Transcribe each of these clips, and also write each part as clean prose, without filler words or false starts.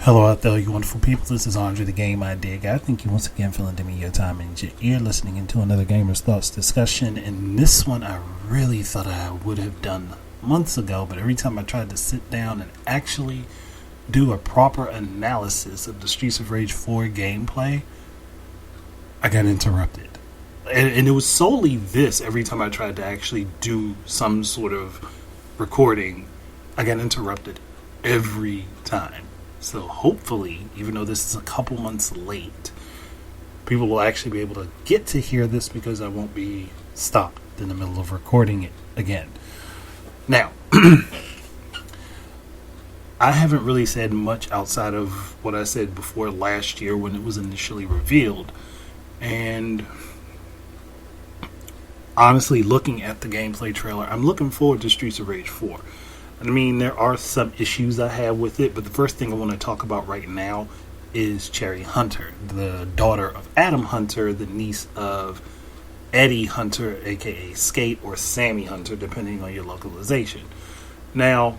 Hello out there, you wonderful people. This is Andre the Game Idea Guy. Thank you once again for lending me your time and your ear, listening into another Gamer's Thoughts discussion. And this one I really thought I would have done months ago, but every time I tried to sit down and actually do a proper analysis of the Streets of Rage 4 gameplay, I got interrupted. And it was solely this. Every time I tried to actually do some sort of recording, I got interrupted every time. So hopefully, even though this is a couple months late, people will actually be able to get to hear this because I won't be stopped in the middle of recording it again. Now, I haven't really said much outside of what I said before last year when it was initially revealed. And honestly, looking at the gameplay trailer, I'm looking forward to Streets of Rage 4. I mean, there are some issues I have with it, but the first thing I want to talk about right now is Cherry Hunter, the daughter of Adam Hunter, the niece of Eddie Hunter, aka Skate, or Sammy Hunter, depending on your localization. Now,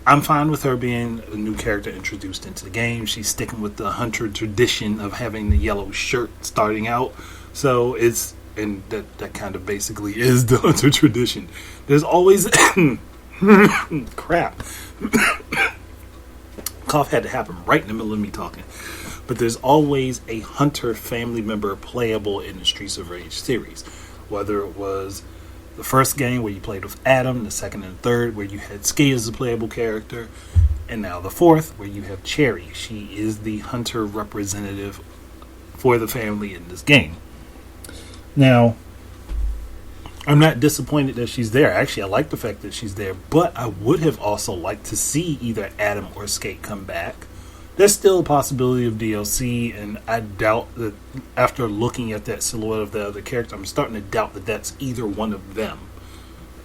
I'm fine with her being a new character introduced into the game. She's sticking with the Hunter tradition of having the yellow shirt starting out, so it's, and that kind of basically is the Hunter tradition. There's always... crap. Cough had to happen right in the middle of me talking. But there's always a Hunter family member playable in the Streets of Rage series. Whether it was the first game where you played with Adam, the second and third where you had Skate as a playable character, and now the fourth where you have Cherry. She is the Hunter representative for the family in this game. Now, I'm not disappointed that she's there. Actually, I like the fact that she's there, but I would have also liked to see either Adam or Skate come back. There's still a possibility of DLC, and I doubt that after looking at that silhouette of the other character, I'm starting to doubt that that's either one of them.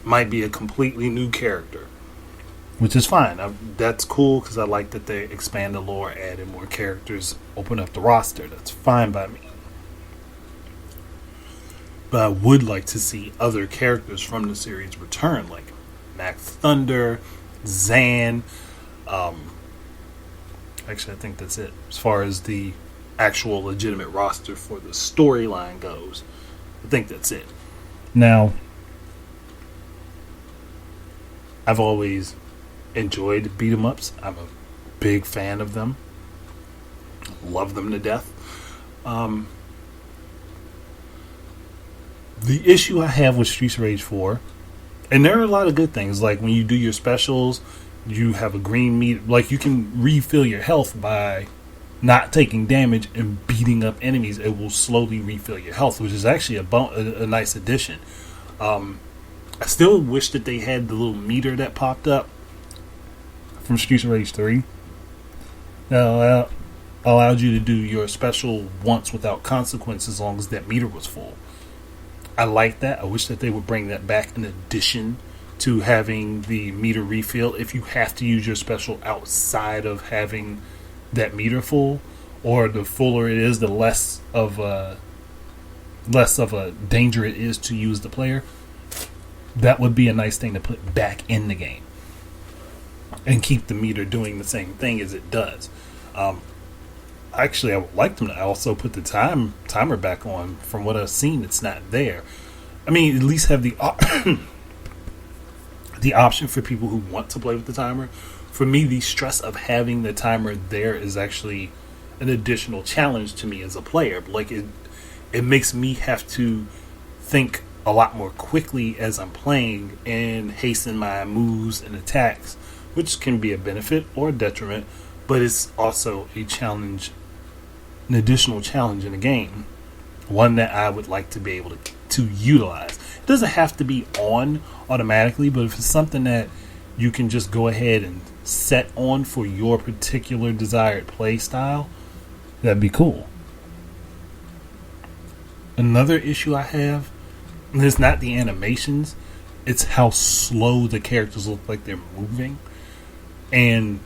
Might be a completely new character, which is fine. That's cool because I like that they expand the lore, add in more characters, open up the roster. That's fine by me. But I would like to see other characters from the series return, like Max Thunder, Zan. Actually, I think that's it. As far as the actual legitimate roster for the storyline goes, I think that's it. Now, I've always enjoyed beat 'em ups. I'm a big fan of them. Love them to death. The issue I have with Streets of Rage 4, and there are a lot of good things, like when you do your specials, you have a green meter, like you can refill your health by not taking damage and beating up enemies. It will slowly refill your health, which is actually a nice addition. I still wish that they had the little meter that popped up from Streets of Rage 3. Now, allowed you to do your special once without consequence as long as that meter was full. I like that. I wish that they would bring that back in addition to having the meter refill if you have to use your special outside of having that meter full, or the fuller it is, the less of a danger it is to use the player. That would be a nice thing to put back in the game and keep the meter doing the same thing as it does. Actually, I would like them to also put the timer back on. From what I've seen, it's not there. I mean, at least have the option for people who want to play with the timer. For me, the stress of having the timer there is actually an additional challenge to me as a player. Like, it makes me have to think a lot more quickly as I'm playing and hasten my moves and attacks, which can be a benefit or a detriment, but it's also a challenge, an additional challenge in the game, one that I would like to be able to utilize. It doesn't have to be on automatically, but if it's something that you can just go ahead and set on for your particular desired play style, that'd be cool. Another issue I have, and it's not the animations, it's how slow the characters look like they're moving. And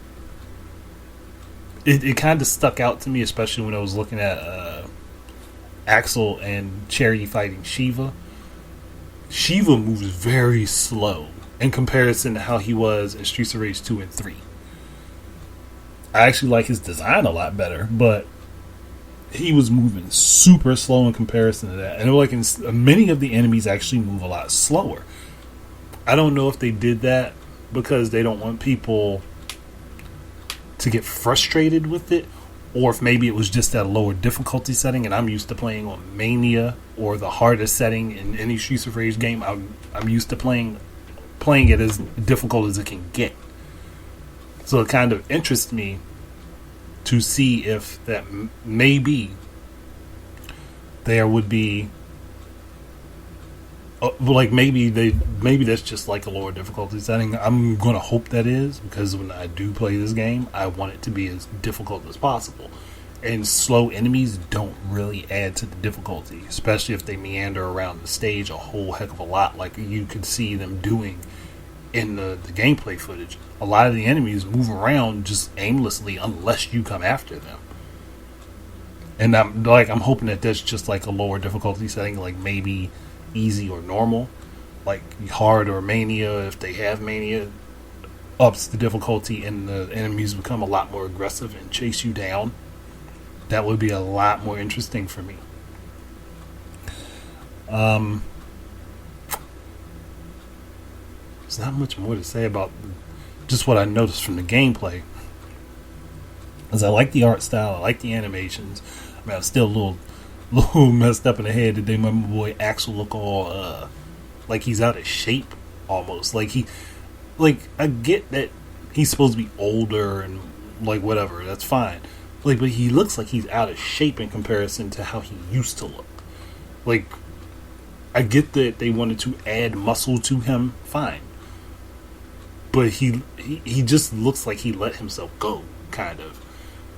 it kind of stuck out to me, especially when I was looking at Axel and Cherry fighting Shiva. Shiva moves very slow in comparison to how he was in Streets of Rage 2 and 3. I actually like his design a lot better, but he was moving super slow in comparison to that. And like many of the enemies actually move a lot slower. I don't know if they did that because they don't want people to get frustrated with it, or if maybe it was just at a lower difficulty setting, and I'm used to playing on Mania or the hardest setting in any Streets of Rage game. I'm used to playing it as difficult as it can get. So it kind of interests me to see if that maybe there would be maybe that's just like a lower difficulty setting. I'm gonna hope that is, because when I do play this game, I want it to be as difficult as possible. And slow enemies don't really add to the difficulty, especially if they meander around the stage a whole heck of a lot, like you could see them doing in the gameplay footage. A lot of the enemies move around just aimlessly unless you come after them. And I'm hoping that that's just like a lower difficulty setting, like maybe easy or normal, like hard or mania. If they have mania, ups the difficulty and the enemies become a lot more aggressive and chase you down. That would be a lot more interesting for me. There's not much more to say about just what I noticed from the gameplay. As I like the art style, I like the animations. I mean, I'm still a little messed up in the head that they made my boy Axel look all like he's out of shape almost. Like I get that he's supposed to be older and like whatever, that's fine. But he looks like he's out of shape in comparison to how he used to look. Like, I get that they wanted to add muscle to him, fine. But he just looks like he let himself go, kind of.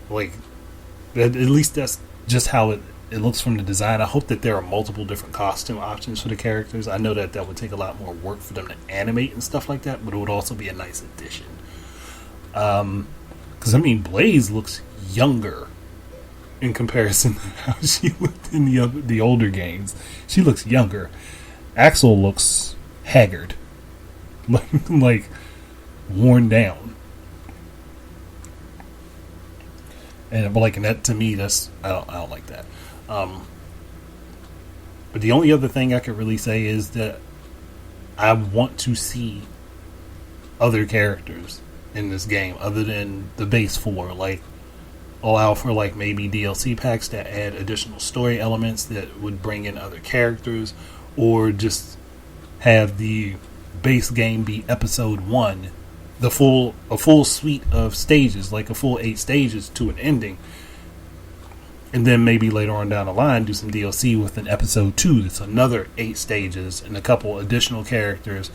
Like, at least that's just how it looks from the design. I hope that there are multiple different costume options for the characters. I know that would take a lot more work for them to animate and stuff like that, but it would also be a nice addition. Because, I mean, Blaze looks younger in comparison to how she looked in the older games. She looks younger. Axel looks haggard. like worn down. And that to me, that's I don't like that. But the only other thing I could really say is that I want to see other characters in this game other than the base 4. Like, allow for like maybe DLC packs that add additional story elements that would bring in other characters, or just have the base game be episode 1, a full suite of stages, like a full 8 stages to an ending, and then maybe later on down the line do some DLC with an episode 2 that's another 8 stages and a couple additional characters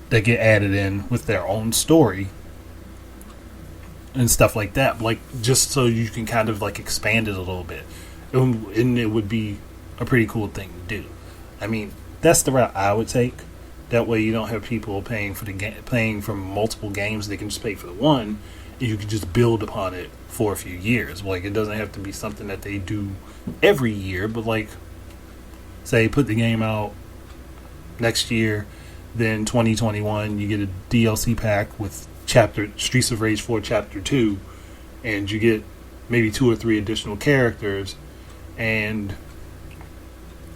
that get added in with their own story and stuff like that, like just so you can kind of like expand it a little bit, and it would be a pretty cool thing to do. I mean, that's the route I would take. That way, you don't have people paying for multiple games. They can just pay for the one, and you can just build upon it for a few years. Like, it doesn't have to be something that they do every year, but like, say, put the game out next year, then 2021, you get a DLC pack with Streets of Rage 4 Chapter 2, and you get maybe 2 or 3 additional characters and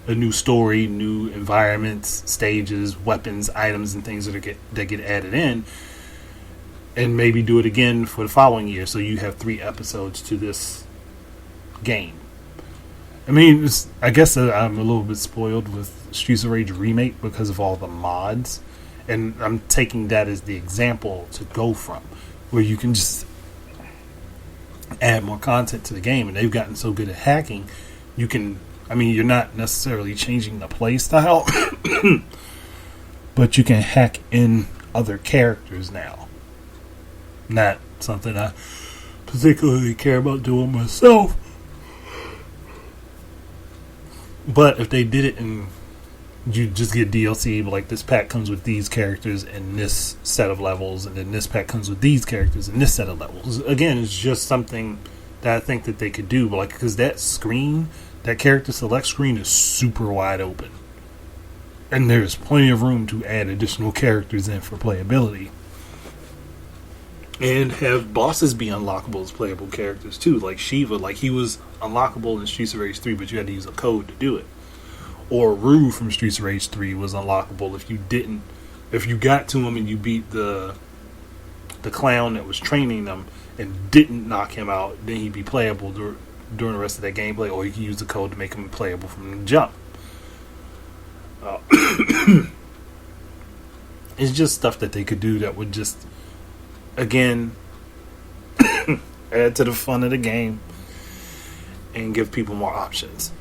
a new story, new environments, stages, weapons, items, and things that get added in, and maybe do it again for the following year, so you have 3 episodes to this game. I mean, I guess I'm a little bit spoiled with Streets of Rage Remake because of all the mods. And I'm taking that as the example to go from, where you can just add more content to the game. And they've gotten so good at hacking, you're not necessarily changing the play style, but you can hack in other characters now. Not something I particularly care about doing myself. But if they did it and you just get DLC, but like this pack comes with these characters and this set of levels, and then this pack comes with these characters and this set of levels. Again, it's just something that I think that they could do, but like, because that character select screen is super wide open, and there's plenty of room to add additional characters in for playability. And have bosses be unlockable as playable characters too, like Shiva. Like, he was unlockable in Streets of Rage 3, but you had to use a code to do it. Or Rue from Streets of Rage 3 was unlockable if you got to him and you beat the clown that was training them and didn't knock him out, then he'd be playable during the rest of that gameplay, or you can use the code to make him playable from the jump. It's just stuff that they could do that would just, again, add to the fun of the game and give people more options.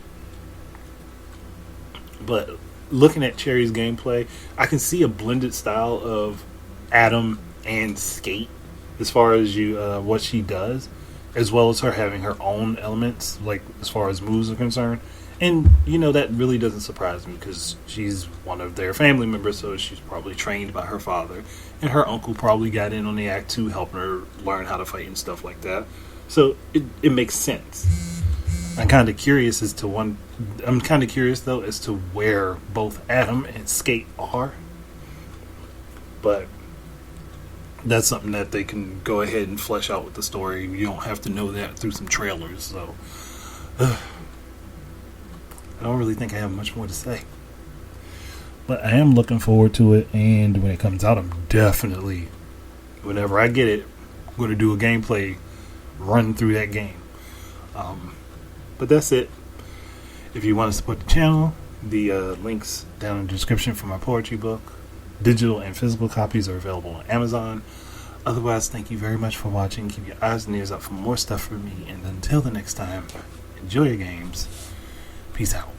But looking at Cherry's gameplay, I can see a blended style of Adam and Skate as far as what she does, as well as her having her own elements, like as far as moves are concerned. And that really doesn't surprise me, because she's one of their family members, so she's probably trained by her father, and her uncle probably got in on the act too, helping her learn how to fight and stuff like that. So it makes sense. I'm kind of curious though as to where both Adam and Skate are, but that's something that they can go ahead and flesh out with the story. You don't have to know that through some trailers. So I don't really think I have much more to say, but I am looking forward to it. And when it comes out, I'm definitely, whenever I get it, I'm going to do a gameplay run through that game. But that's it. If you want to support the channel, the links down in the description for my poetry book. Digital and physical copies are available on Amazon. Otherwise, thank you very much for watching. Keep your eyes and ears out for more stuff from me. And until the next time, enjoy your games. Peace out.